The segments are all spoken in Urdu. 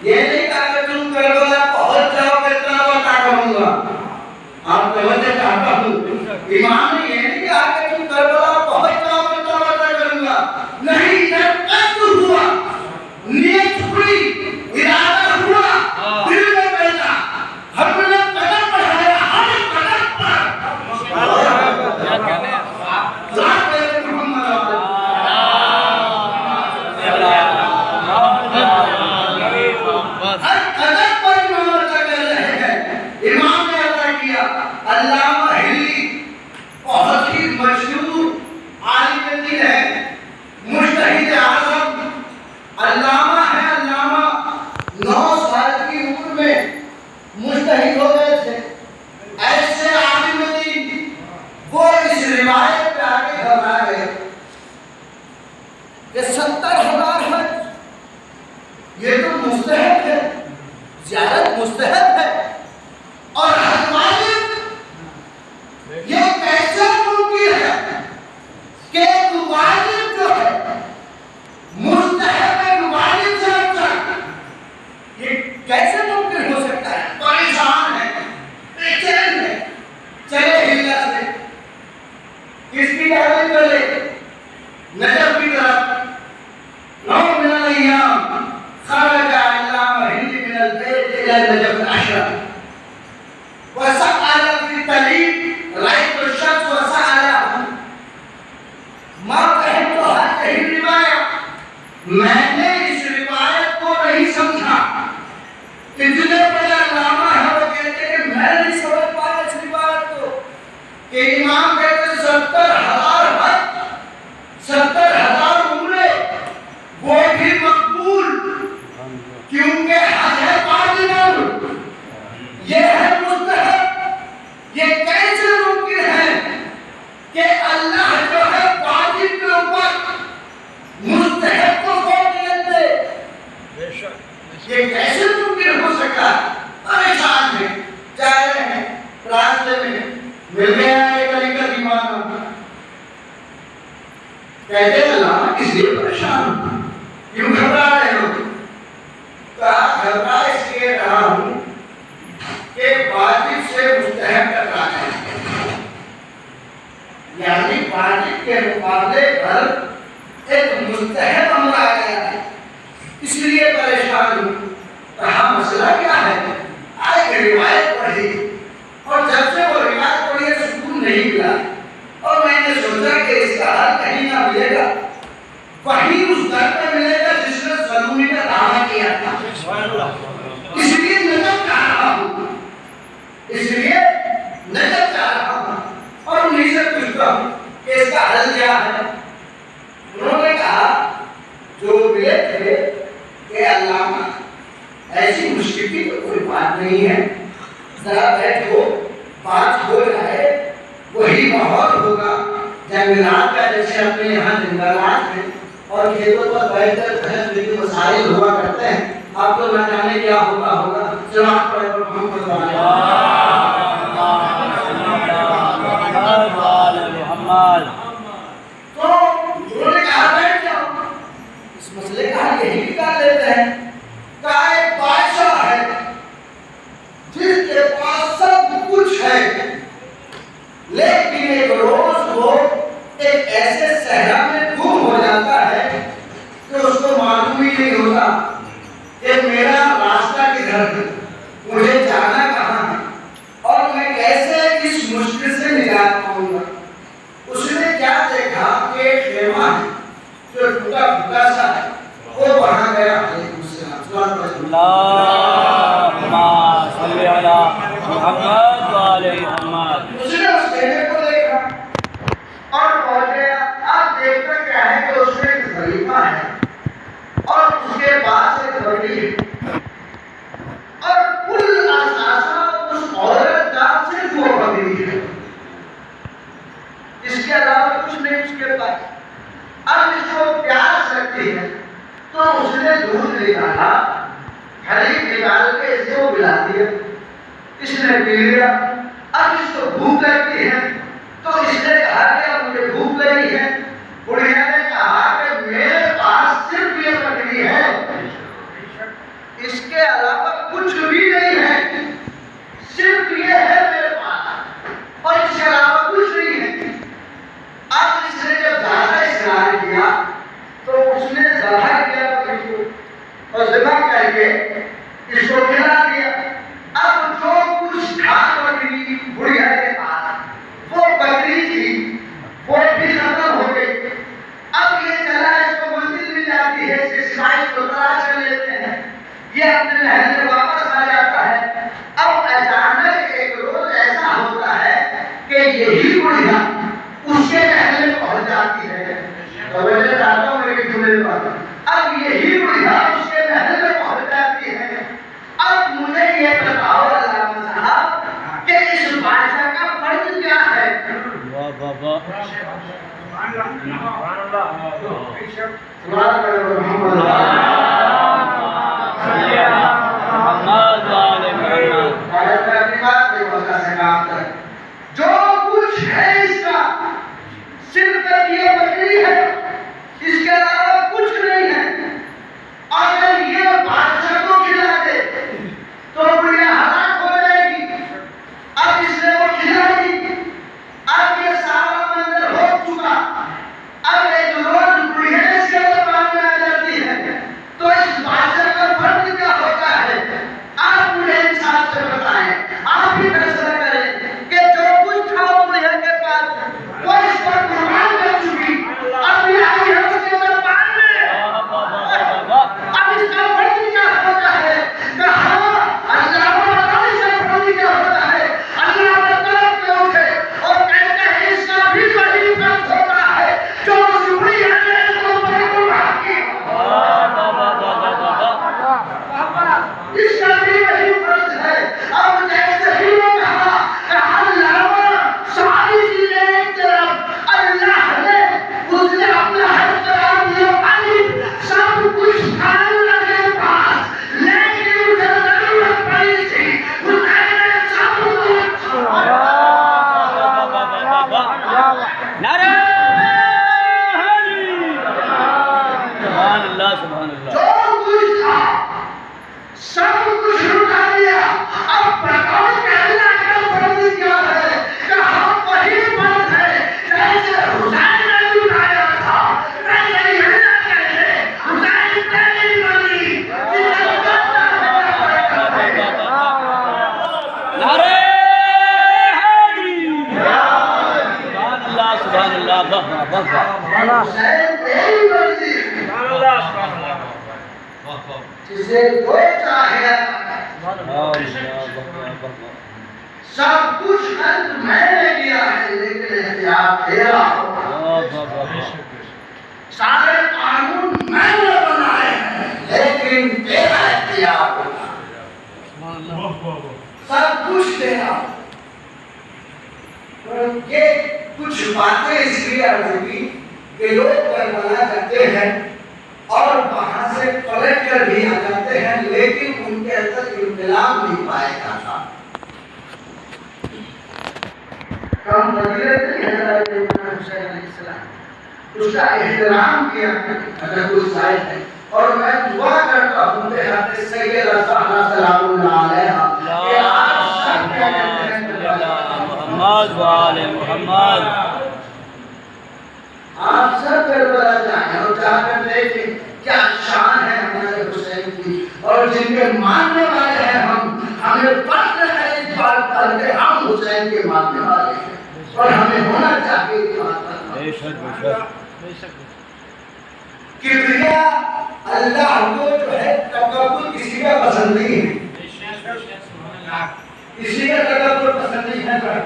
یہ نہیں کہا کہ تم کربلا پہنچ جاؤ کہ اتنا بتا کروں گا. آپ توجہ چاہتا ہوں، امام نے یہ نہیں کہا کہ تم کربلا پہنچ جاؤ کہ اتنا بتا کروں گا. نہیں، جب قتل ہوا، نیت ہوئی، ارادہ ہوا، دل میں بیٹھا، ہم نے قدم بڑھایا، ہر قدم پر علامہ ہلی بہت ہی مشہور عالم دین ہے، مجتہد اعظم علامہ ہے. علامہ 9 سال کی عمر میں مجتہد ہو گئے تھے. ایسے عالم دین وہ اس روایت پہ آگے گھبرا گئے کہ 70,000 حج یہ تو مستحب ہے، زیارت مستحب ہے، اور حج واجب. یہ کیسے ممکن ہے کہ ایک واجب جو ہے مستحب ایک واجب سے افضل، یہ کیسے ممکن ہو سکتا ہے؟ پریشان ہے، بے چین ہے، چلے ہلا سے کس کی تعریف کرے؟ نجف کی طرف. یوم من الايام خرج علامہ ہلی من البيت الى نجف الاشرف وسأل في الطريق رأيت الشمس وسأله ما فهمت هذه الرواية. میں نے اس روایت کو نہیں سمجھا. اتنے بڑے علامہ ہے وہ کہتے ہیں کہ میں نہیں سمجھ پایا اس روایت کو کہ امام کہتے ہیں 70,000 حج، 70,000 عمرے، وہ بھی مقبول، کیونکہ حج ہے واجب، یہ ہے مستحب. یہ کیسے ممکن ہے کہ اللہ جو ہے واجب کے اوپر مستحب کو فوقیت دے؟ یہ کیسے ممکن ہو سکا؟ پریشان ہیں، جا رہے ہیں، راستے میں مل گیا ایک علی کا دیوانہ. کہتے ہیں علامہ کس لیے پریشان ہو، کیوں گھبرا رہے ہو؟ کہا گھبرا اس لیے رہا ہوں کہ واجب سے مستحب ٹکرا ہے، یعنی واجب کے مقابلے پر ایک مستحب امر آ گیا ہے، اس لیے پریشان ہوں. کہا مسئلہ کیا ہے؟ آئے روایت پڑھی، اور جب سے وہ روایت پڑھی تو سکون نہیں ملا، اور میں نے سوچا کہ اس کا حل کہیں نہ ملے گا، وہی اس در پہ ملے گا جس نے ظلمی کا دعویٰ کیا تھا. اس لیے نجف چاہ رہا ہوں، اس لیے نجف چاہ رہا ہوں، اور انہیں سے پوچھتا ہوں کہ اس کا حل کیا ہے. انہوں نے کہا جو ملے تھے کہ علامہ ایسی مشکل کی تو کوئی بات نہیں ہے، ذرا بیٹھو، بات ہو جائے، وہی ماحول ہوگا جنگلات کا جیسے اپنے یہاں جنگلات ہیں اور کھیتوں پر بیٹھ کر بحث بھی مسائل ہوا کرتے ہیں. آپ کو نہ جانے کیا ہوگا. جناب پڑھے محمد تو انہوں نے کہا بیٹھ جاؤ، اس مسئلے کا حل یہی نکال لیتے ہیں. کہا ایک بادشاہ ہے جس کے پاس سب کچھ ہے، لیکن ایک روز وہ ایک ایسے صحرا میں گم ہو جاتا ہے کہ اس کو معلوم ہی نہیں ہوتا کہ میرا راستہ کدھر ہے، مجھے جانا کہاں ہے، اور میں کیسے اس مشکل سے نجات پاؤں گا. اس نے کیا دیکھا کہ ایک خیمہ ہے جو ٹوٹا پھوٹا سا ہے، وہ وہاں گیا. اللہم صلی علی محمد و علی محمد. اس نے اس خیمے کو دیکھا اور پہنچ گیا. آپ دیکھتا کیا ہے کہ اس میں ایک خلیفہ ہے اور اس کے پاس ایک بڑی ہے، اور کل اثاثہ اس عورت کا صرف وہ بکری ہے، اس کے علاوہ کچھ نہیں اس کے پاس. اب اس کو پیاس لگتی ہے تو اس نے دودھ نکالا، حلیم نکال کے اس کو پلا دیا، اس نے پی لیا. اب اس کو بھوک لگتی ہے تو اس نے کہا کہ اب مجھے بھوک لگی ہے. بڑھیا نے کہا کہ میرے پاس صرف یہ بکری ہے، اس کے علاوہ کچھ بھی نہیں ہے، صرف یہ ہے میرے پاس، اور اس کے علاوہ کچھ نہیں ہے۔ اب اس نے جب زیادہ اصرار کیا تو اس نے ذبح کیا بکری کو، اور ذبح کر کے اس کو کھلا دیا۔ اب جو کچھ تھا بکری بڑھیا کے پاس، وہ بکری تھی، وہ بھی ختم ہو گئی۔ اب یہ چلا، اس کو منزل مل جاتی ہے، اس کے سوائے کو تلاش کر لیتے ہیں، یہ اپنے محل میں واپس آ جاتا ہے۔ اب اچانک ایک روز ایسا ہوتا ہے کہ یہی بڑھیا اس کے محل میں پہنچ جاتی ہے۔ توجہ چاہتا ہوں میری جملے پر، اب یہی بڑھیا اس کے محل میں پہنچ جاتی ہے۔ اب مجھے یہ بتاؤ علامہ صاحب کہ اس بادشاہ کا فرض کیا ہے؟ واہ واہ واہ، جو کچھ ہے اس کا صرف یہ بکری ہے، اس کے علاوہ کچھ نہیں ہے۔ اگر یہ بادشاہ کو کھلا دے تو بڑھیا ہلاک ہو جائے گی۔ اب اس نے وہ کھلا دی، اب یہ سارا منظر ہو چکا۔ اب ایک روز بڑھیا اس کے زبان میں آ جاتی ہے، تو اس بادشاہ کا فرض کیا ہوتا ہے؟ آپ مجھے انصاف سے بتائیں، آپ ہی فیصلہ کریں کہ جو کچھ تھا وہ بڑھیا کے پاس، وہ اس پر قربان کر چکی، اب یہ آئی ہے اس کے دربار میں۔ اب اس کا فرض کیا ہوتا ہے؟ کہا اللہ بتاؤ اس کا فرض کیا ہوتا ہے؟ اللہ بتاؤ پہ اٹھے اور کہتے ہیں اس کا بھی وہی فرض ہوتا ہے جو اس بڑھیا نے اس کو قربان کی۔ اس کا بھی وہی فرض ہے۔ اب جیسے ہی وہ کہا علامہ ساری چیزیں ایک طرف، اللہ نے اس نے اپنا ہر طرف یہ پالی، سب کچھ تھا اللہ کے پاس، لیکن اسے ضرورت پڑی تھی، خدا نے سب کچھ۔ نعرہ سبحان اللہ سبحان اللہ، جو کچھ تھا سب کچھ لٹا دیا۔ اب بتاؤ کہ اللہ کا فرض کیا ہے؟ کہا وہی فرض ہے جیسے حسین نے لٹایا تھا، ویسے ہی اللہ کہتے حسین تیری مرضی، جسے کرنا ہے کرے گا۔ نعرہ سبحان اللہ سبحان اللہ، واہ واہ واہ، حسین تیری مرضی، جسے جو چاہے سب کچھ خرچ میں نے کیا ہے، لیکن احتیاط تیرا ہوگا۔ سارے قانون میں نے بنائے ہیں، لیکن تیرا احتیاط ہوگا۔ سب کچھ تیرا۔ یہ کچھ باتیں اس لیے عرض کی کہ لوگ کربلا کرتے ہیں اور وہاں سے پلٹ کر بھی آ جاتے ہیں، لیکن ان کے اندر انقلاب نہیں پایا جاتا۔ کم فضیلت نہیں ہے حضرت امام حسین علیہ السلام، اس کا احترام کیا اگر کوئی شاید ہے، اور میں دعا کرتا ہوں کہ حضرت سیدہ زہرا سلام اللہ علیہا کہ آپ سب کیا کہتے ہیں محمد وآل محمد، آپ سب کربلا جائیں اور جا کر دیکھیں کیا شان ہے ہمارے حسین کی، اور جن کے ماننے والے ہیں ہم، ہمیں فخر ہے اس بات پر کہ ہم حسین کے ماننے والے ہیں، اور ہمیں ہونا چاہیے کہ بے شک بے شک، کبریا اللہ کو جو ہے تکبر کسی کا پسند نہیں ہے، کسی کا تکبر پسند نہیں ہے،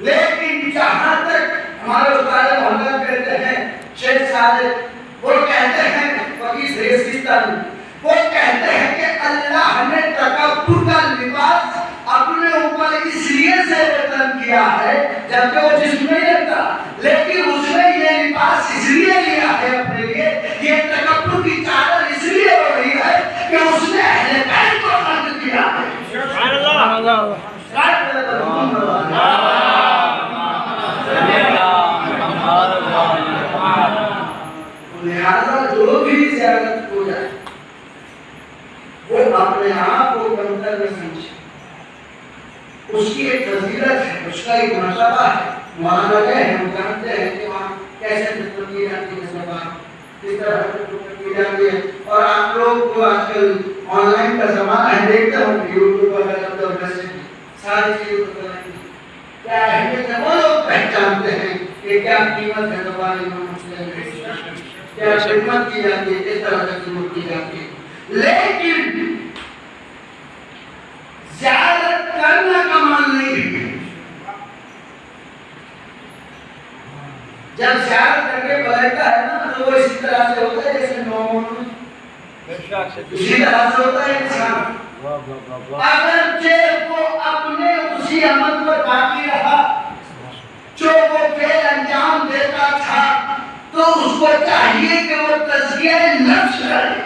لیکن جہاں تک ہمارے استاد محمد کہتے ہیں شیخ صادق، وہ کہتے ہیں فقیر ریسیستان، وہ کہتے ہیں کہ اللہ نے تکبر کا لباس اپنے اوپر اس لیے سے وطن کیا ہے جبکہ وہ جسم میں رہتا، لیکن اس نے یہ لباس اس لیے لیا ہے اپنے لیے، یہ تکبر کی چادر اس لیے ہو رہی ہے کہ اس نے اہل بیت کو فرض کیا ہے۔ سبحان اللہ، لہذا جو بھی زیارت ہو جائے وہ اپنے آپ کو کمتر نہ سمجھے، اس کی ایک فضیلت ہے، اس کا ایک مرتبہ ہے۔ وہاں لگے ہیں، ہم جانتے ہیں کہ وہاں کیسے خدمت کی جاتی ہے، زبان کس طرح خدمت کی جاتی ہے۔ اور آپ لوگ جو آج کل آن لائن کا زمانہ ہے، دیکھتے ہوں کہ یوٹیوب وغیرہ تو ویسے ساری چیزیں پتہ نہیں کیا اہمیت ہے، وہ لوگ پہچانتے ہیں کہ کیا قیمت ہے زبان امام مسلم کی، کیا خدمت کی جاتی ہے، کس طرح سے خدمت کی جاتی ہے۔ لیکن زیارت کرنا کمال نہیں ہے۔ جب زیارت کر کے پلٹتا ہے نا تو وہ اسی طرح سے ہوتا ہے جیسے نومون، اسی طرح سے ہوتا ہے انسان۔ اگرچہ وہ اپنے اسی عمل پر باقی رہا جو وہ فعل انجام دیتا تھا، تو اس کو چاہیے کہ وہ تزکیہ نفس کرے،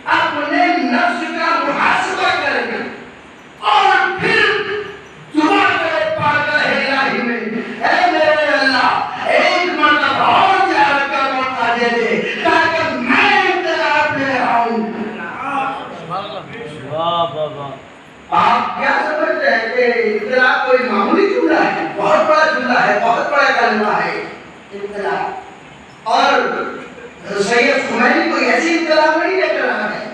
اپنے نفس کا محاسبہ کرے اور پھر دعا کرے پاک الہی میں، اے میرے اللہ ایک مرتبہ اور زیارت کا موقع دے دے تاکہ میں انقلاب لے آؤں۔ آپ کیا سمجھتے ہیں کہ انقلاب کوئی معمولی جملہ ہے؟ بہت بڑا جملہ ہے، بہت بڑا کلمہ ہے انقلاب۔ اور سید خمینی کوئی ایسی انقلاب نہیں لے کر رہا ہے،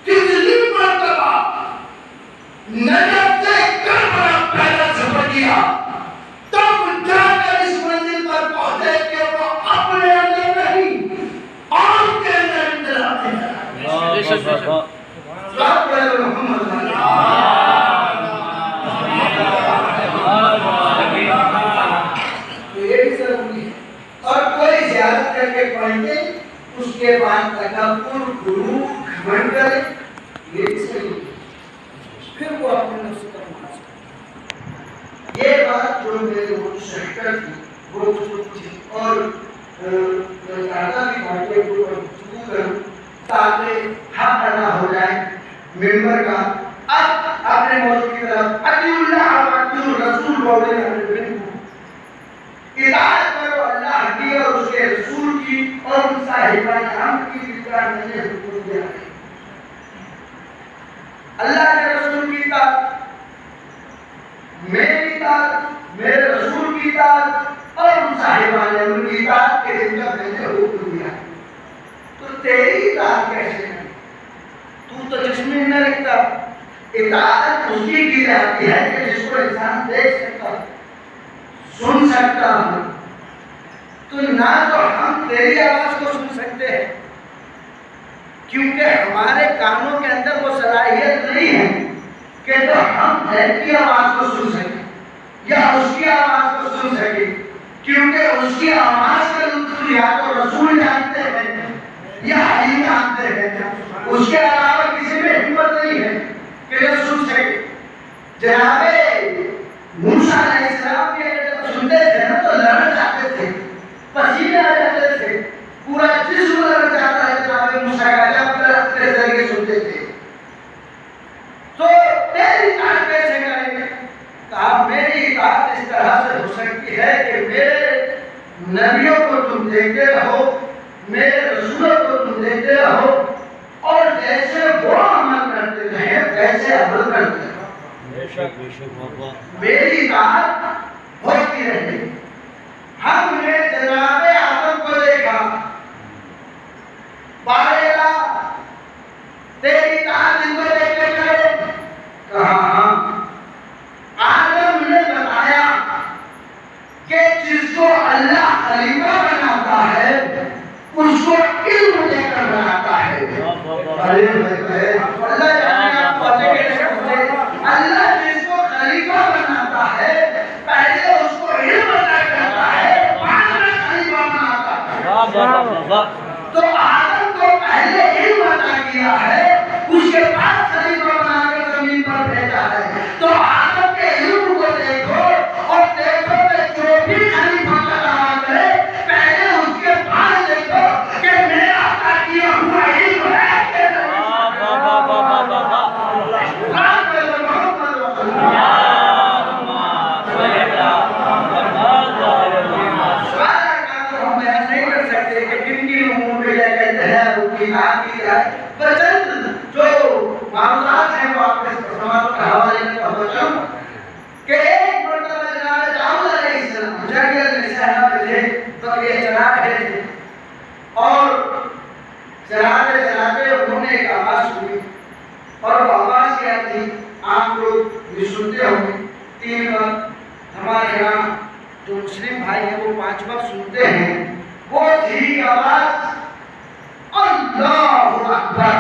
کتنی مرتبہ نجف کربلا پہلا سفر کیا تب جا کر اس منزل پر پہنچے کہ وہ اپنے اندر نہیں آپ کے اندر انقلاب لے کر اور کوئی زیارت کر کے پڑھتے اس کے بعد تکبر، غرور، گھمنڈ کرے، یہ بھی صحیح ہے۔ پھر وہ اپنے نفس کا محاسبہ۔ یہ بات جو میرے وہ شہکر تھی وہ تھی، اور میں چاہتا بھی باتیں کو گفتگو کروں تاکہ حق ادا ہو جائے ممبر کا۔ اب اپنے موضوع کی طرف اطیعوا اللہ و اطیعوا الرسول بولے اطاعت کرو اللہ کی اور اس کے رسول کی اور ان صاحبان امر کی جن کا میں نے حکم دیا ہے۔ اللہ کے رسول کی اطاعت، میری اطاعت، میرے رسول کی اطاعت اور ان صاحبان امر کی اطاعت کے جن کا میں نے حکم دیا ہے۔ تو تیری اطاعت کیسے ہے؟ تو جسم میں نہ رکھتا۔ اطاعت اس کی جاتی ہے کہ جس کو انسان دیکھ سکتا، سن سکتا ہوں۔ تو نہ تو ہم تیری آواز کو سن سکتے ہیں کیونکہ ہمارے کانوں کے اندر وہ صلاحیت نہیں ہے کہ تو ہم غیر کی آواز کو سن سکیں یا اس کی آواز کو سن سکیں، کیونکہ اس کی آواز کا لطف یا تو رسول جانتے ہیں یا علی جانتے ہیں، اس کے علاوہ کسی میں ہمت نہیں ہے کہ جو سن سکے۔ جناب موسیٰ علیہ السلام بھی اگر جب سنتے تھے نا تو لڑ جاتے تھے، پسینے آ جاتے تھے، پورا جسم لڑ جاتا ہے جناب موسیٰ کا جب درخت کے ذریعے سنتے تھے۔ تو تیری اطاعت کیسے کریں گے؟ کہا میری اطاعت اس طرح سے ہو سکتی ہے کہ میرے نبیوں کو تم دیکھتے رہو، میرے رسولوں کو تم دیکھتے رہو اور جیسے وہ عمل کرتے ہیں ویسے عمل کرتے ہیں۔ میری اطاعت ہوتی رہے۔ ہم نے جناب آدم کو دیکھا، پائے گا تیری اطاعت ان کو دیکھ کے کرے؟ کہا ہاں۔ آدم نے بتایا کہ جس کو اللہ خلیفہ بناتا ہے اس کو علم دے کر بناتا ہے۔ اللہ جس کو خلیفہ بناتا ہے پہلے اس کو علم عطا کرتا ہے، بعد میں خلیفہ بناتا ہے۔ تو آدم کو پہلے علم عطا کیا ہے، اس کے بعد خلیفہ بنا کر زمین پر بھیجا ہے۔ تو آدم کے علم کو دیکھو اور دیکھو کہ جو بھی خلیفہ کا دعویٰ کرے پہلے اس کے بعد دیکھو کہ میرا عطا کیا ہوا علم ہے کہ نہیں۔ چند جو معاملات ہیں وہ آپ کے سماعتوں کے حوالے میں پہنچوں کہ ایک مرتبہ جناب داؤد علیہ السلام جنگل میں صحرا میں تھے، بکریاں چرا رہے تھے اور چراتے چراتے انہوں نے ایک آواز سنی اور وہ آواز کیا تھی آپ لوگ بھی سنتے ہوں گے 3 وقت ہمارے یہاں جو مسلم بھائی ہیں وہ 5 وقت سنتے ہیں، وہ تھی آواز اللہ اکبر۔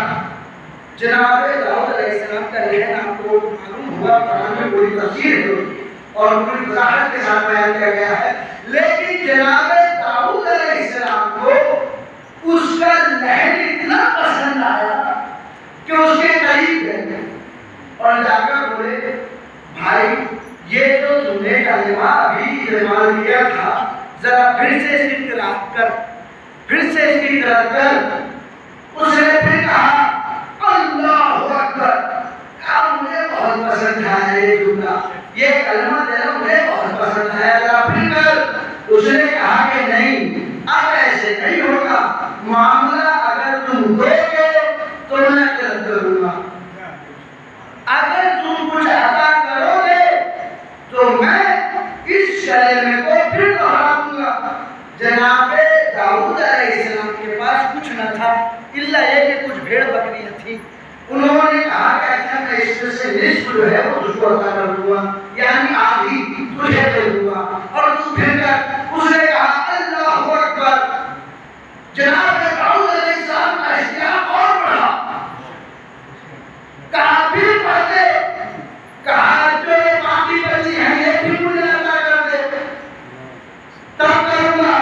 جناب داؤد علیہ السلام کا لہن آپ کو معلوم ہوا، قرآن میں بڑی تفسیر ہوئی اور بڑی وضاحت کے ساتھ بیان کیا گیا ہے، لیکن جناب داؤد علیہ السلام کو اس کا لہن اتنا پسند آیا کہ اس کے قریب گئے اور جا کر بولے بھائی یہ جو تم نے کلمہ ابھی استعمال کیا تھا ذرا پھر سے اس کی قرأت کر، پھر سے اس کی قرأت کر۔ اس نے پھر کہا اللہ اکبر۔ مجھے بہت پسند ہے یہ جملہ، یہ کلمہ تیرا مجھے بہت پسند ہے، ذرا پھر کر۔ اس نے کہا کہ نہیں اب ایسے نہیں ہوگا، معاملہ اگر تم دو گے تو میں قرأت کروں گا، اگر تم کچھ عطا کرو گے تو میں اس کلمے کو پھر دہرا دوں گا۔ جناب داؤد علیہ السلام کے پاس کچھ نہ تھا الا یہ کہ کچھ بھیڑ بکریاں تھیں۔ انہوں نے کہا کہ اچھا میں اس میں سے نصف جو ہے وہ تجھ کو عطا کر دوں گا، یعنی آدھی تجھے دے دوں گا اور تو پھر کر۔ اس نے کہا اللہ اکبر۔ جناب داؤد علیہ السلام کا اشتیاق اور بڑھا، کہا پھر پڑھتے، کہا جو باقی بچی ہیں یہ بھی مجھے عطا کر دے تب کروں گا۔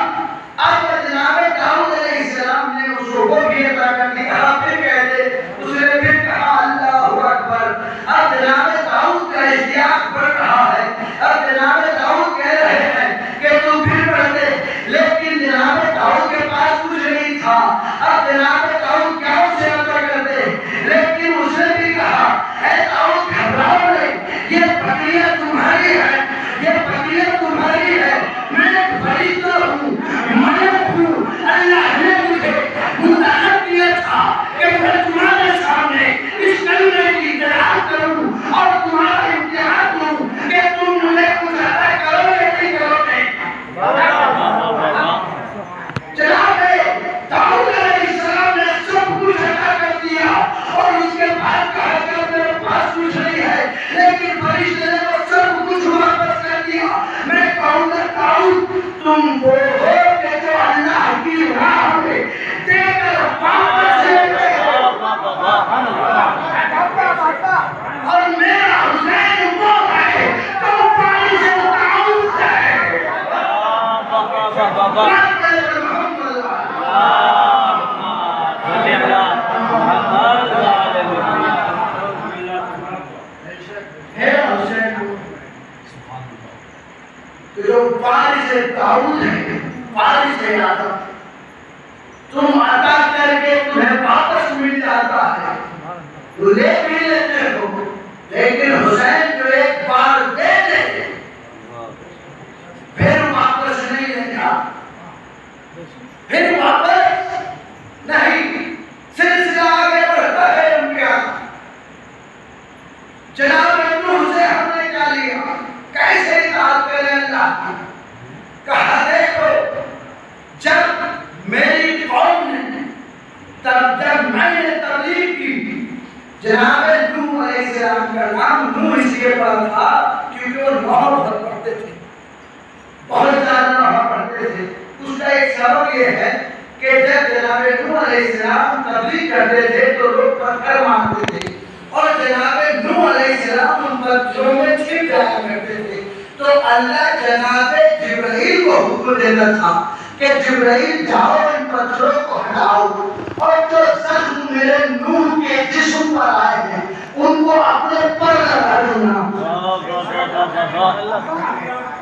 اب جناب داؤد علیہ السلام نے اس کو بھی عطا کر دی، کہا پھر کہہ دے۔ اس نے پھر کہا اللہ اکبر۔ اب جناب داؤد کا اشتیاق بڑھ رہا ہے، اب جناب داؤد کہہ رہے ہیں کہ تو پھر پڑھ دے، لیکن جناب داؤد کے پاس کچھ نہیں تھا۔ اب جناب داؤد کیا اسے عطا کر دے، لیکن اس نے بھی کہا اے داؤد گھبراؤ نہیں، یہ بکریاں تمہاری ہے، یہ بکریاں تمہاری ہے، میں ایک فریضہ ہوں، ملک ہوں، اللہ نے مجھے منتخب کیا تھا کہ میں تمہارے سامنے اس کلمے کی قرأت کروں اور تمہارا امتحان لوں کہ تم مجھے کچھ عطا کرو یا نہیں کرو گے۔ جناب داؤد علیہ السلام نے سب کچھ عطا کر دیا اور اس کے بعد کہا کہ میرے پاس کچھ نہیں ہے، لیکن فرشتے نے وہ سب کچھ واپس کر دیا۔ میں کہوں گا داؤد تم وہ ہو کہ جو اللہ کی راہ میں دے کر واپس لیتے ہو، اور میرا حسین وہ ہے جو پانی سے متعوض ہے۔ جو وارث داؤد ہے، وارث آدم، تم عطا کر کے تمہیں واپس مل جاتا ہے تو لے بھی لیتے ہو، لیکن حسین جو ایک بار دے دے پھر واپس نہیں لیتا، پھر واپس نہیں، سلسلہ آگے بڑھتا ہے ان کے آگے۔ جناب نوح سے ہم نے کیا لیا، کیسے اطاعت کریں اللہ کی، کہا دیکھو جب میری قوم نے جب میں نے تبلیغ کی، جناب نوح علیہ السلام کا نام نوح اس لیے پڑا تھا کیونکہ وہ نوح بہت پڑھتے تھے، بہت زیادہ نوح پڑھتے تھے۔ اس کا ایک سبب یہ ہے کہ جب جناب نوح علیہ السلام تبلیغ کرتے تھے تو لوگ پتھر مارتے تھے اور جناب نوح علیہ السلام ان پتھروں میں چھپ جایا کرتے تھے، تو اللہ جناب جبرائیل کو حکم دیتا تھا کہ جبرائیل جاؤ ان پتھروں کو ہٹاؤ اور جو زخم میرے نوح کے جسم پر آئے ہیں ان کو اپنے پر لگا دینا،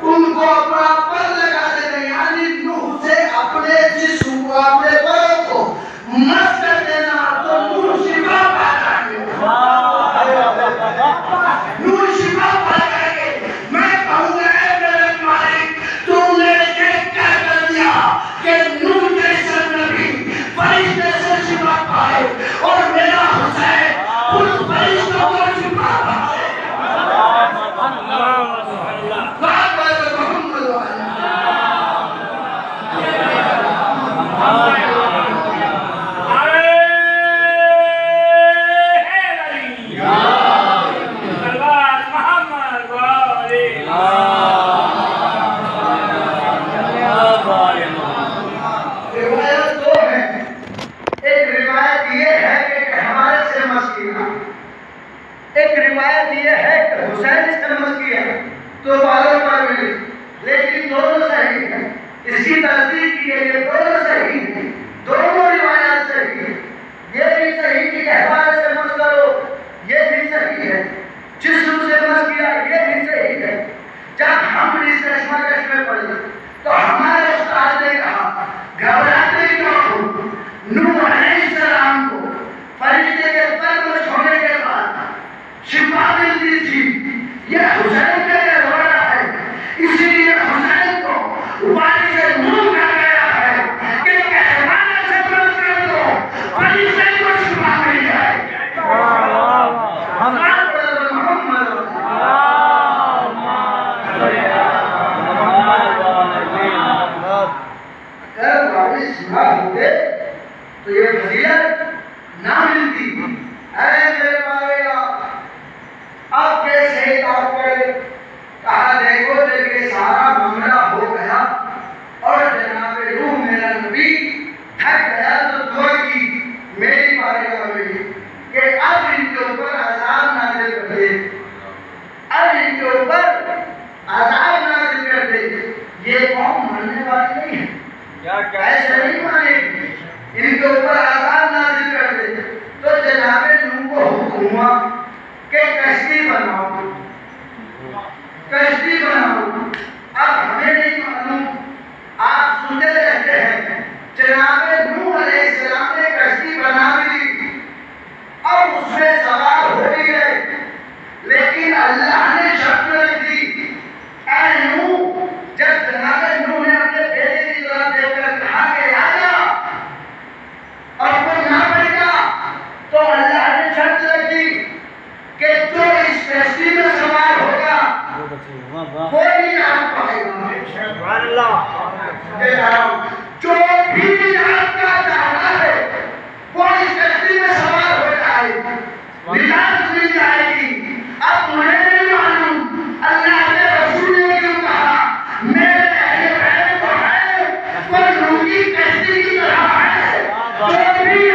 ان کو اپنا پر لگا دینا، یعنی نوح سے اپنے جسم کو اپنے پر کو مس کر دینا تو نوح شفا پا جائیں گے، نوح شفا پا جائیں گے۔ میں کہوں گا اے میرے مالک تم نے یہ کیا کر دیا کہ نوح جیسا نبی فرشتے سے شفا پائے تو بالوں پر ملی، لیکن دونوں صحیح ہیں۔ اس کی تصدیق کی گئی ہے، دونوں صحیح ہیں، دونوں روایات صحیح ہیں۔ یہ بھی صحیح کہ کہوارے سے مس کرو، یہ بھی صحیح ہے۔ جسم سے مس کیا، یہ بھی صحیح ہے۔ جب ہم اس کشمکش میں پڑے تو ہمارے استاد نے کہا گھبراتے کیوں ہو؟ نوح علیہ السلام کو فرشتے کے پر کو چھوڑنے کے بعد شفا ملتی تھی، یہ حسین کے لیے رو رہا ہے، اسی لیے حسین کو وارث نور کہا گیا ہے کہ کہوانے سے مس کر دو، فرشتے کو شفا مل جائے۔ تو یہ فضیلت نہ ملتی۔ اے میرے بارے آپ کیسے آپ کرے؟ کہا دیکھو جب یہ سارا معاملہ ہو گیا اور جناب روح میرا نبی تھک گیا تو دعا کی میری بارگاہ میں کہ اب ان کے اوپر عذاب نازل کر دے، اب ان کے اوپر عذاب نازل کر دے۔ یہ قوم ماننے والی نہیں ہے، ایسے نہیں مانے گی، ان کے اوپر عذاب نازل کر دے۔ تو جناب نوح کو حکم ہوا کہ کشتی بناؤ، کشتی بناؤ۔ اب ہمیں نہیں معلوم، آپ سنتے رہتے ہیں جناب نوح علیہ السلام نے کشتی بنا لی، اب اس میں سوار ہو بھی گئے، لیکن اللہ نے شرط رکھ دی، اے نوح، جب جناب نوح نے اپنے بیٹے کی طرف دیکھ کر کہا کہ آجا، اور وہ نہ بیٹھا تو اللہ نے شرط رکھی کہ جو اس کشتی میں سوار ہوگا کوئی نہیں آپ پائے گا۔ جو بھی آپ کا چاہتا ہے وہ اس کشتی میں سوار ہو جائے، نجات مل جائے گی۔ اب مجھے نہیں معلوم اللہ کے رسول نے کیوں کہا میرے اہل بیت تو ہے، پر نوح کی کشتی کی طرح ہے، جو بھی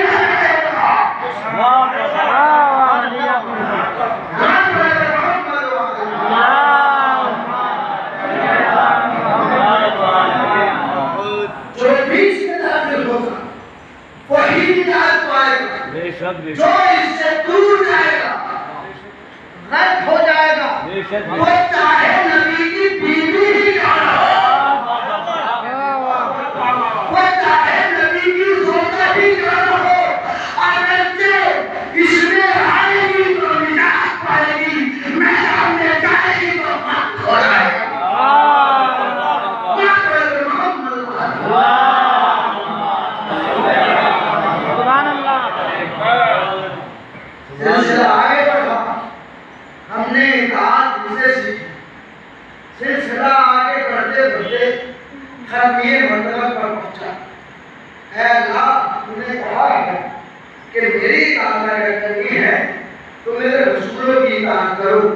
جو اس سے دور جائے گا غرق ہو جائے گا، وہ چاہے نبی کی بیوی ہی کیوں نہ ہو، وہ چاہے نبی کی زوجہ ہی کیوں نہ ہو، اگرچہ اس میں آئے گی تو نجات پائے گی، میدان میں جائے گی تو مات ہو جائے گا۔ سلسلہ آگے بڑھا، ہم نے اطاعت اسے سیکھی، سلسلہ آگے بڑھتے بڑھتے ختمیہ مطلب پر پہنچا۔ اے اللہ، تو نے کہا ہے کہ میری اطاعت اگر کرنی ہے تو میرے رسولوں کی اطاعت کرو،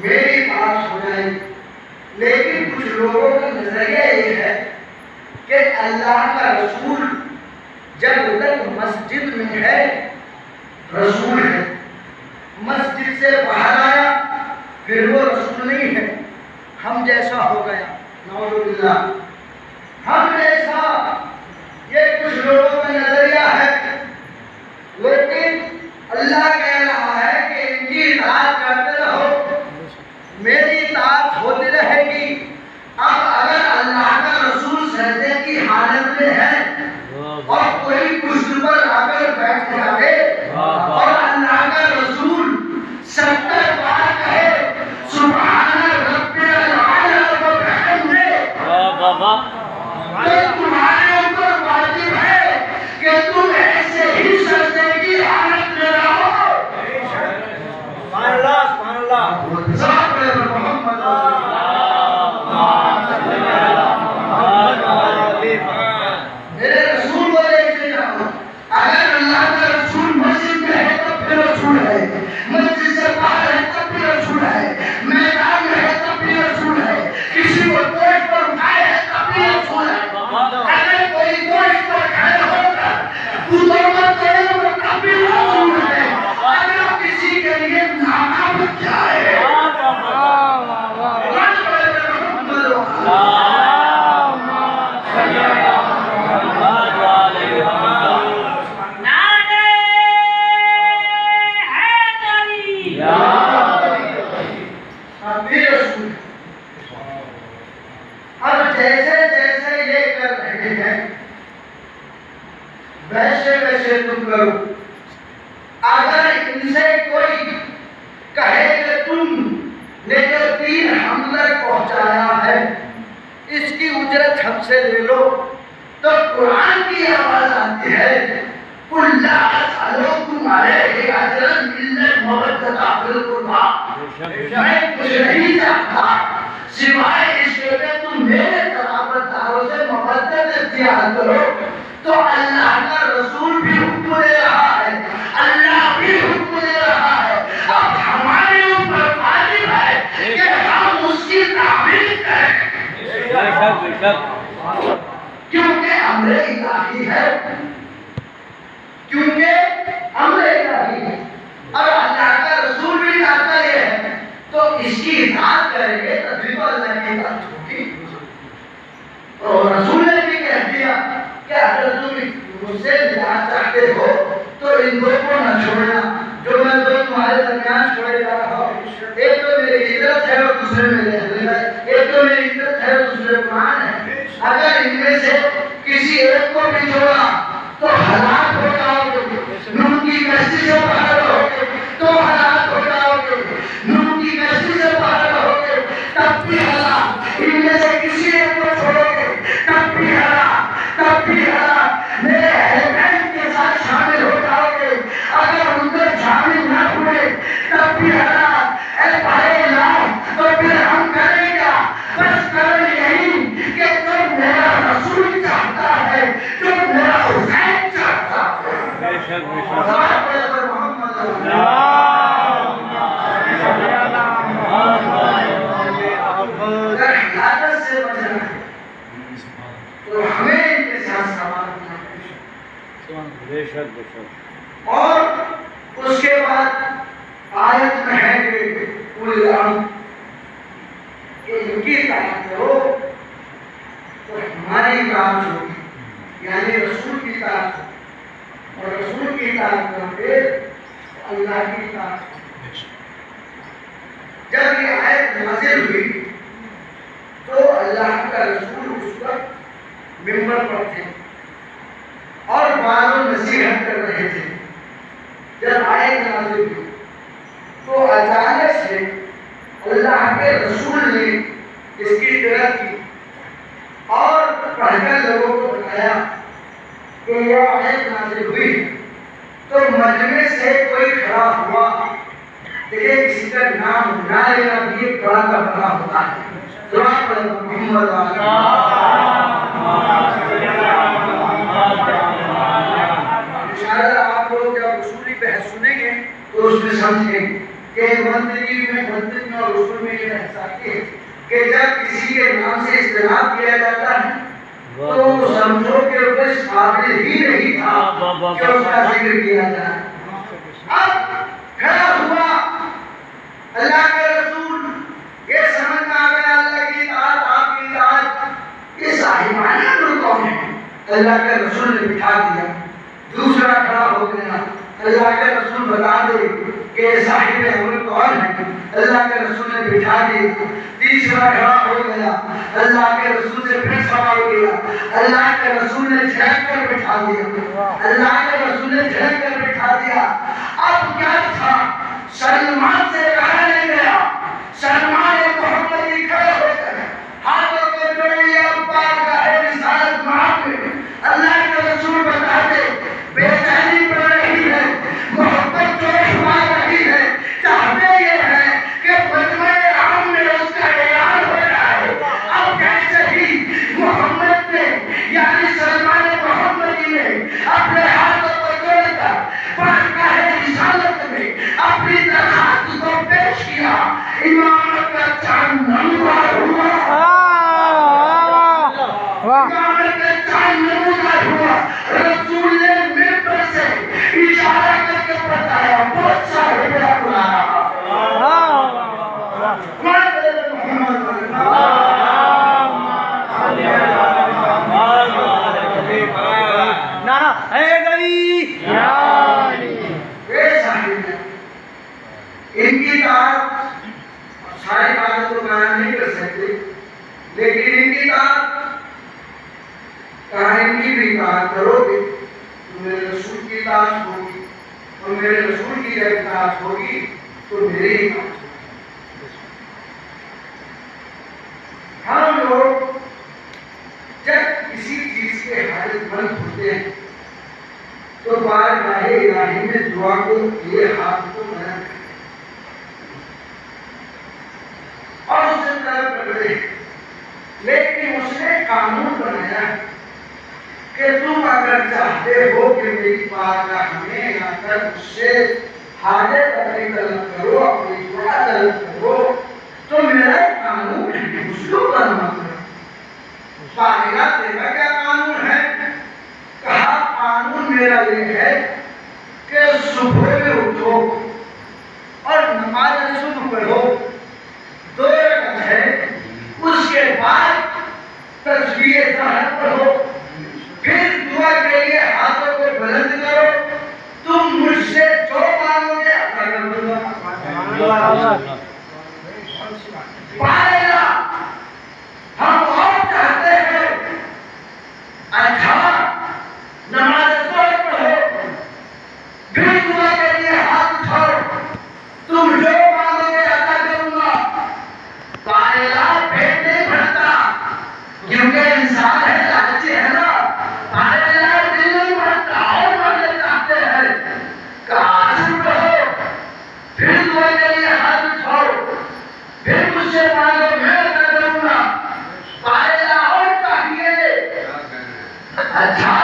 میری اطاعت ہو جائے گی۔ لیکن کچھ لوگوں کا نظریہ یہ ہے کہ اللہ کا رسول جب تک مسجد میں ہے رسول ہے، مسجد سے باہر آیا پھر وہ رسول نہیں ہے، ہم جیسا ہو گیا، نعوذ باللہ ہم جیسا، یہ کچھ لوگوں کا نظریہ ہے۔ لیکن اللہ کہہ رہا ہے کہ ان کی اطاعت کرتے رہو، میری اطاعت ہوتی رہے گی۔ اب اگر اللہ کا رسول سجدے کی حالت میں ہے اور کوئی کرسی پر آ کر بیٹھ جائے اور اللہ کا رسول 70 بار کہے سبحان رب العالی و بحمدہ، تو تمہارے اوپر واجب ہے کہ تم ایسے ہی سجدے کی حالت میں رہو۔ سے لے لو تو قرآن کی آواز آتی ہے قُلْ لَا أَسْأَلُكُمْ عَلَيْهِ أَجْرًا إِلَّا الْمَوَدَّةَ فِي الْقُرْبَىٰ میں کچھ نہیں چاہتا سوائے اس کے کہ تم میرے قرابت داروں سے مودت اختیار کرو. تو اللہ کا رسول بھی حکم دے رہا ہے, اللہ بھی حکم دے رہا ہے. اب ہمارے اوپر واجب ہے کہ ہم اس کی تعمیل کریں کیونکہ امر الہی ہے, کیونکہ امر الہی ہے. اور اللہ کا رسول بھی چاہتا ہے تو اس کی اطاعت کریں گے تبھی تو اللہ کی اطاعت ہوگی. اور رسول نے بھی کہہ دیا کہ اگر تم مجھ سے نجات چاہتے ہو تو ان دو کو نہ چھوڑنا جو میں دو تمہارے درمیان چھوڑے جا رہا ہوں. ایک تو میری عزت ہے اور دوسرے میرے حضرت ہے. ایک تو میری عزت ہے اور دوسرے قرآن ہے. اگر ان میں سے کسی ایک کو بھی چھوڑا تو ہلاک ہو جاؤ گے. نوح کی کشتی سے باہر رہو گے تو ہلاک ہو جاؤ گے. نوح کی کشتی سے باہر رہو گے تب بھی ہلاک. ان میں سے کسی ایک کو چھوڑو گے تب بھی ہلاک, تب بھی ہلاک. میرے اہل کے ساتھ شامل ہو جاؤ گے, اگر ان کو شامل نہ ہوئے تب بھی ہلاک. اے بھائی اللہ تو پھر ہم کریں کیا؟ بس کریں یہی کہ جو میرا رسول چاہتا ہے, جو میرا حسین چاہتا ہے. اگر حالت سے بچنا ہے تو ہمیں ان کے ساتھ سوال کرنا ہے. اور اس کے بعد آیت میں ہے کہ قُلْ کہ ان کی اطاعت کرو تو ہماری اطاعت ہوگی, یعنی رسول کی اطاعت ہوگی. اور رسول کی اطاعت کرو گے تو اللہ کی اطاعت ہوگی. جب یہ آیت نازل ہوئی تو اللہ کا رسول اس وقت ممبر پر تھے اور بار نصیحت کر رہے تھے. جب آیت نازل ہوئی تو اچانک سے اللہ کے رسول نے اس کی قرأت کی اور پڑھ کر لوگوں کو بتایا کہ یہ آیت نازل ہوئی. تو مجمع سے کوئی کھڑا ہوا. دیکھیں کسی کا نام نہ لینا بھی ایک بڑا کا بڑا ہوتا ہے. دعا پڑھیں محمد انشاءاللہ آپ لوگ جب اصولی بحث سنیں گے تو اس میں سمجھیں گے کہ منطقی میں اور اصول میں یہ بحث آتی ہے کہ جب کسی کے نام سے اصطلاح کیا جاتا ہے تو سمجھو کہ وہ اس قابل ہی نہیں تھا کہ اس کا ذکر کیا جائے. اب کھڑا ہوا اللہ کے رسول, یہ سمجھ میں آ گیا اللہ کی اطاعت, آپ کی اطاعت, یہ صاحبان امر کون ہے؟ اللہ کے رسول نے بٹھا دیا. دوسرا کھڑا ہو گیا, اللہ کے رسول بتا دے کہ یہ صاحب امر کون ہے؟ اللہ کے رسول نے بٹھا دیا. تیسرا کھڑا ہو گیا, اللہ کے رسول سے پھر سوال کیا, اللہ کے رسول نے جھڑک کر بٹھا دیا. اللہ کے رسول نے جھڑک کر بٹھا دیا. اب کیا تھا؟ سلمان سے کہا نہیں گیا. سلمان محمدی کھڑے ہو کر ہاتھوں کو جوڑیے, ابا کا رسالت معاف ہے. اللہ کے رسول بتا دے بے چینی پڑ رہی ہے, محبت جوش پا رہی ہے, چاہتے یہ ہے کہ مجمع عام میں اس کا اعلان ہو جائے. اب کیسے ہی محمد نے یعنی سلمان محمدی نے اپنے ہاتھوں کو جوڑ کر بارگاہ رسالت میں اپنی درخواست کو پیش کیا. امامت کا چاند نمودار ہوا, امامت کا چاند نمودار ہوا. رسول نے ممبر سے اشارہ کر کے بتایا بہت سارے بڑا بلا رہا. ان کی اطاعت ساری باتیں تو بیان نہیں کر سکتے, لیکن ان کی اطاعت کہاں ان کی بھی اطاعت کرو گے تو میرے رسول کی اطاعت ہوگی, اور میرے رسول کی جب اطاعت ہوگی تو میری اطاعت ہوگی. ہم لوگ جب کہ تم اگر چاہتے ہو کہ میری بارگاہ میں آ کر مجھ سے حاجت اپنی طلب کرو، اپنی دعا طلب کرو، تو میرا قانون ہے اس کو بنوا کرو۔ باقیہ تیرا کیا قانون ہے؟ کہا قانون میرا یہ ہے کہ صبح میں اٹھو اور نماز صبح پڑھو، 2 رکعت ہے، اس کے بعد تسبیح ظاہر پڑھو، پھر دعا کے لیے ہاتھوں کو بلند کرو، تم مجھ سے جو مانگو گے عطا کر دوں گا۔ پائے گا ہم اور چاہتے ہیں، اچھا نماز ظہر پڑھو، پھر دعا کے لیے ہاتھ اٹھاؤ، تم جو مانگو گے عطا کروں گا۔ پائے گا پیٹ نہیں بھرتا کیونکہ انسان ہے، لالچی ہے نا، پائے گا دل نہیں بھرتا اور مانگنا چاہتے ہیں۔ کہا چپ رہو، پھر دعا کے لیے ہاتھ اٹھاؤ، پھر مجھ سے مانگو میں عطا کروں گا۔ پائے گا اور چاہیے، اچھا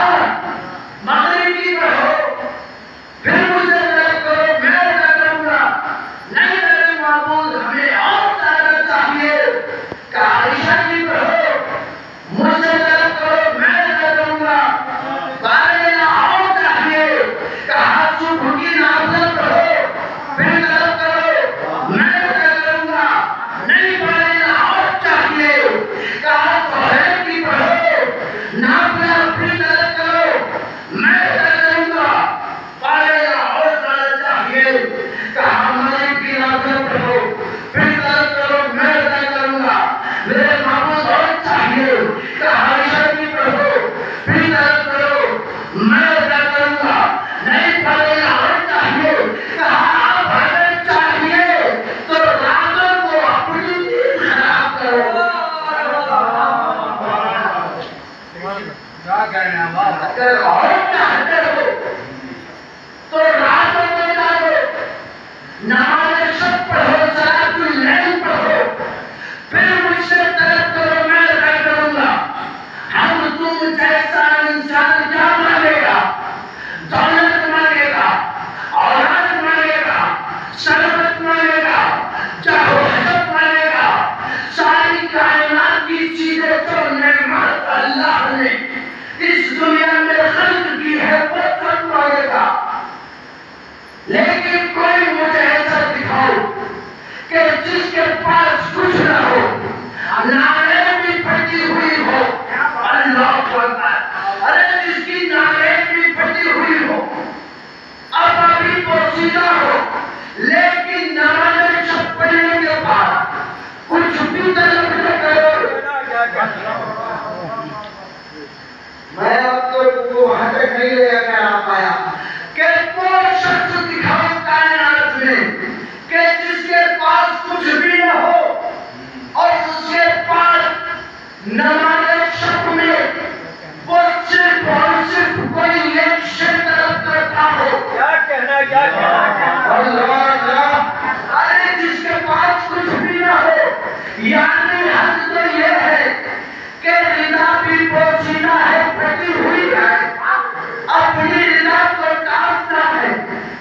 مغرب کی پڑھو، پھر مجھ سے طلب کرو میں عطا کروں گا۔ نہیں میرے معبود ہمیں اور زیادہ چاہیے، کہا عشاء کی پڑھو، مجھ سے طلب کرو میں عطا کروں گا۔ پائے گا اور چاہیے، کہا صبح کی نافلہ پڑھو، پھر طلب کرو میں عطا کروں گا۔ نہیں پائے گا اور چاہیے، کہا ظہر کی پڑھو، نافلہ پھر طلب کرو میں عطا کروں گا۔ پائے گا اور زیادہ چاہیے، کہا مغرب کی نافلہ پڑھو، پھر طلب کرو میں عطا کروں گا۔ میرے معبود اور چاہیے، کہا عشاء کی پڑھو، پھر طلب کرو میں عطا کروں گا۔ نہیں پائے گا اور چاہیے، کہا آپ اگر چاہیے تو راتوں کو اپنی نیند خراب کرو۔ اگر اور چاہتے ہو تو راتوں کو جاگو، نماز شب پڑھو، صلاۃ اللیل پڑھو، پھر مجھ سے طلب کرو میں عطا کروں گا۔ ہم تم جیسا انسان کیا مانگے گا؟ دولت مانگے گا، اولاد مانگے گا، شربت مانگے گا، جاہ و حسب مانگے گا، ساری کائنات کی چیزیں جو نعمت اللہ نے اس دنیا میں خلق کی ہے وہ سب مانگے گا۔ لیکن کوئی مجھے ایسا دکھاؤ کہ جس کے پاس کچھ نہ ہو، نعریں بھی پھٹی ہوئی ہو، اللہ اکبر، ارے جس کی نعریں بھی پھٹی ہوئی ہو، اب ابھی پوشیدہ ہو، لیکن نماز شب پڑھنے کے بعد کچھ بھی طلب نہ کرو۔ میں اب تو وہاں تک نہیں لے کر آ پایا کہ کوئی شخص دکھاؤ کائنات میں کہ جس کے پاس کچھ بھی نہ ہو اور اس کے پاس نماز شب میں وہ صرف اور صرف کوئی ایک شے طلب کرتا ہو۔ کیا کہنا اللہ، ارے جس کے پاس کچھ بھی نہ ہو، یعنی حد تو یہ ہے کہ رضا بھی پوشیدہ ہے، پھٹی ہوئی ہے، اپنی رضا کو ڈالتا ہے،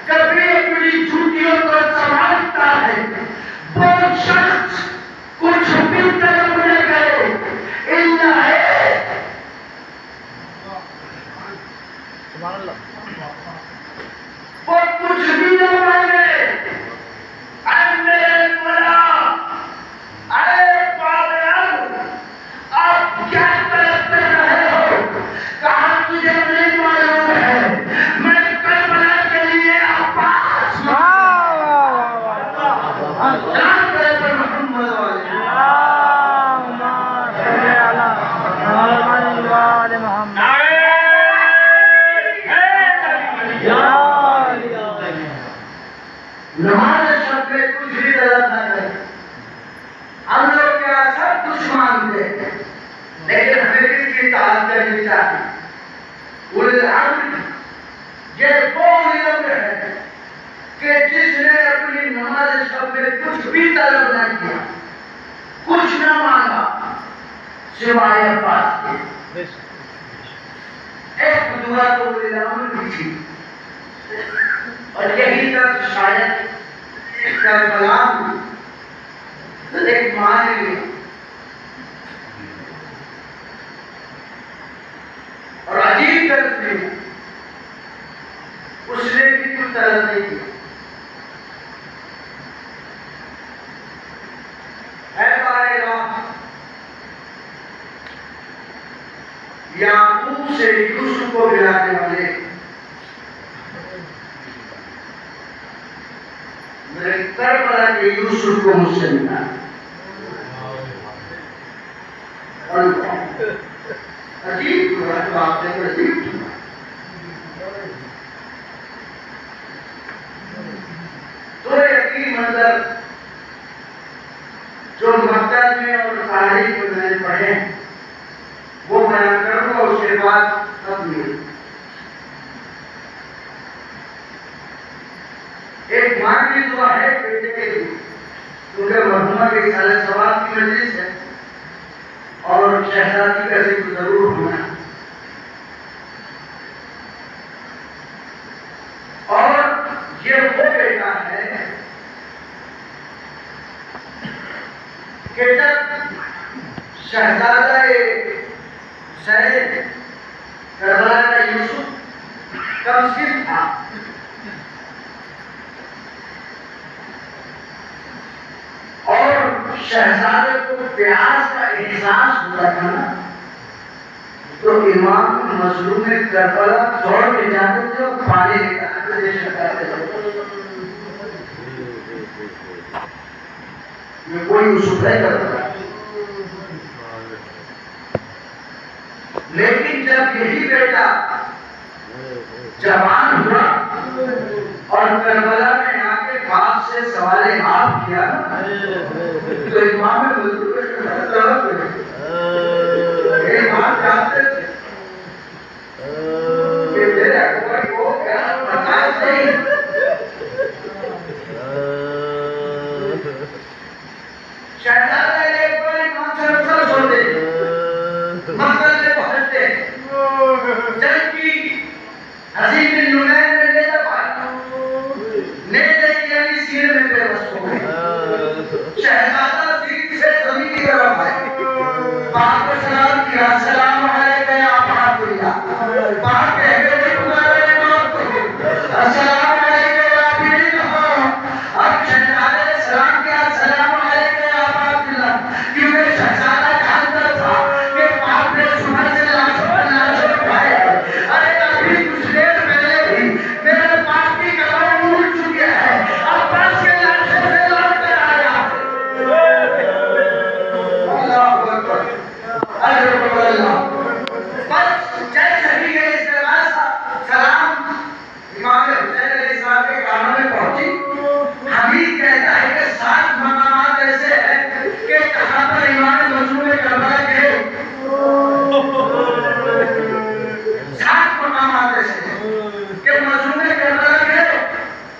کبھی اپنی جھوٹیوں کو سنبھالتا ہے، وہ شخص کچھ بھی طلب نہ کرے، اللہ ہے وہ کچھ بھی نہ مانگے۔ اے میرے مولا، اے پاگل، آپ کیا طلب کر رہے ہو؟ کہا تجھے نہیں معلوم ہے، میں کربلا کے لیے عباس جان گئے پر محمد والے نماز شب میں کچھ بھی طلب نہ کرے۔ ہم لوگ کیا سب کچھ مانگتے ہیں، لیکن ہمیں کس کی اطاعت کرنی چاہیے؟ اولو الامر، یہ وہ علم ہے کہ جس نے اپنی نماز شب میں کچھ بھی طلب نہ کیا، کچھ نہ مانگا سوائے عباس کے۔ ہوا تو غلام بھی تھی اور یہی طرح شاید کربلا ایک ماں نے اور عجیب طرح سے اس نے بھی کچھ طرح نہیں کیا. یعقوب سے یوسف کو ملانے والے میرے کربلا کے یوسف کو مجھ سے ملا عجیب بات ہے. عجیب تو یقین منظر جو مکتب میں اور تاریخ میں میں نے پڑھے وہ بیان کروں گا. اس کے بعد ختم ہوئی. ایک ماں کی دعا ہے بیٹے کے لیے کیونکہ مرحومہ کے سال ثواب کی مجلس ہے اور شہزادی کا ذکر ضرور ہونا ہے. اور یہ وہ بیٹا ہے کہ جب شہزادہ سید کربلا کا یوسف کم سن تھا اور شہزادے کو پیاس کا احساس ہوا تھا نا تو امام مظلوم کربلا دوڑ کے جاتے تھے اور پانی نکالتے تھے شہزادے. میں کوئی یوسف نہیں کرتا. لیکن جب یہی بیٹا جوان ہوا اور کربلا میں آ کے باپ سے سوال آپ کیا تو امام مظلوم امام جانتے تھے کہ میرے اکبر کو کیا پتا نہیں. شہزادہ ایک بار امام سے رسل چھوڑ دے مقصد میں پہنچتے جب کی حسین بن نونین نے لے دبائی نیزے کی یعنی سینے میں بے بس ہو گئی. شہزادہ سینے سے زمین کی طرف آئے باپ کو سلام کیا السلام علیکم یا باپ اللہ. باپ کہتے ہیں تمہارے باپ کو السلام علیکم یا بیوی ہو. اب شہزادہ نے سلام کیا السلام علیکم یا باپ اللہ کیونکہ شہزادہ جانتا تھا کہ باپ نے صبح سے لاش اٹھائے. ارے ابھی کچھ دیر پہلے بھی میرے باپ کی قبر ڈوب چکی ہے. اب بس کے لاشے سے لوٹ کر آیا. اللہ اکبر اجر اللہ. بس جیسے ہی یہ سلام امام حسین علیہ السلام کے کانوں میں پہنچی. حمید کہتا ہے کہ 7 مقامات ایسے ہیں کہ کہاں پر امام مظلوم کربلا کے 7 مقامات ایسے ہیں کہ مظلوم کربلا کے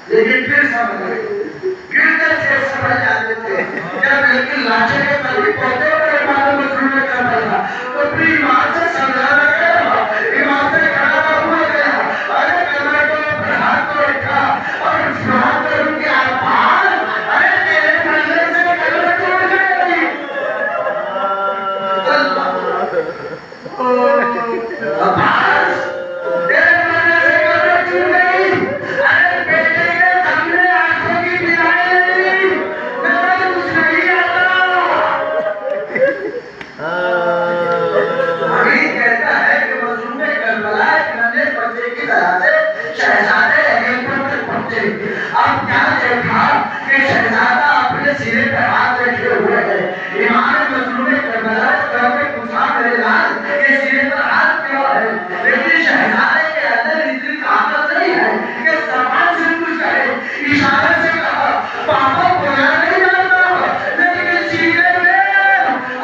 لیکن پھر سمجھ گئے گردے سے سمجھ جاتے تھے. جب لیکن لاشے کے قریب پہنچے اور امام مظلوم کربلا تو پھر امام سے سمجھانا گیا امام سے کھڑا ہوا گیا. ارے کمر کو اپنے ہاتھ کو رکھا اور اس ہاتھ کو ان کے آفان ارے تیرے ملنے سے کمر ٹوٹ گئی. عباس تیرے ملنے سے کمر ٹوٹ گئی. ارے بیٹے کے سامنے آنکھوں کی بینائی نہیں میرا کچھ نہیں آتا. حمید کہتا ہے کہ مظلوم کربلا ایک ننھے بچے کی طرح سے شہزادے علیپور تک پہنچے. اب کیا دیکھا کہ شہزادہ اپنے سینے پر ہاتھ رکھے ہوئے ہے. امام مظلوم کربلا کہتے پوچھا میرے لال کہ سینے پر ہاتھ کیوں ہے. لیکن شہزادے کے اندر اتنی طاقت نہیں ہے کہ زبان سے کچھ کہے. اشارے سے کہا پاپا بولا نہیں جاتا لیکن سینے میں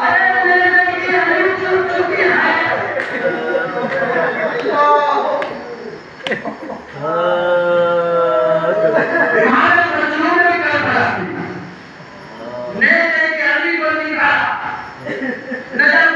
ارے نیزے کی ہڈی ٹوٹ چکی ہے. امام مظلوم کربلا نیزے کی ہڈی کو نکالا. نظر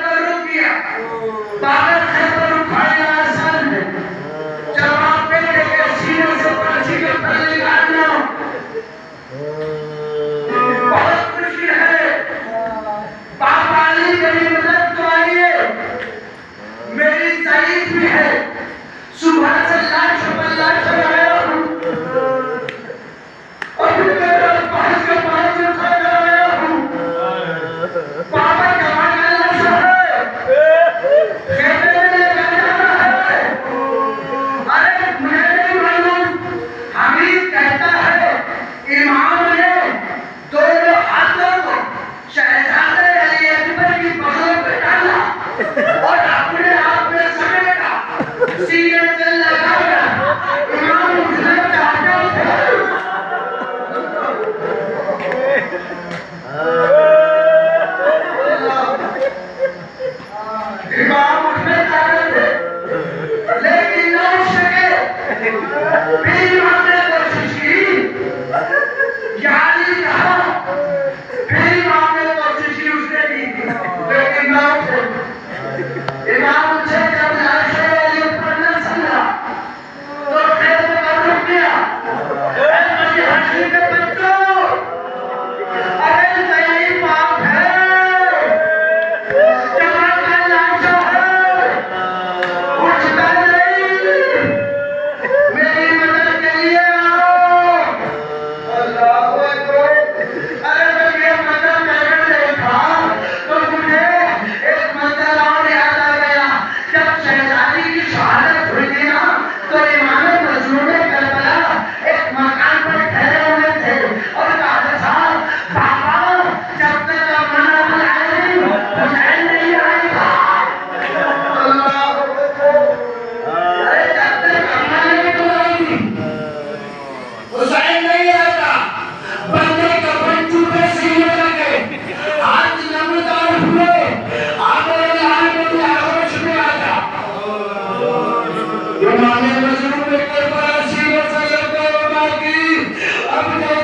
اب جو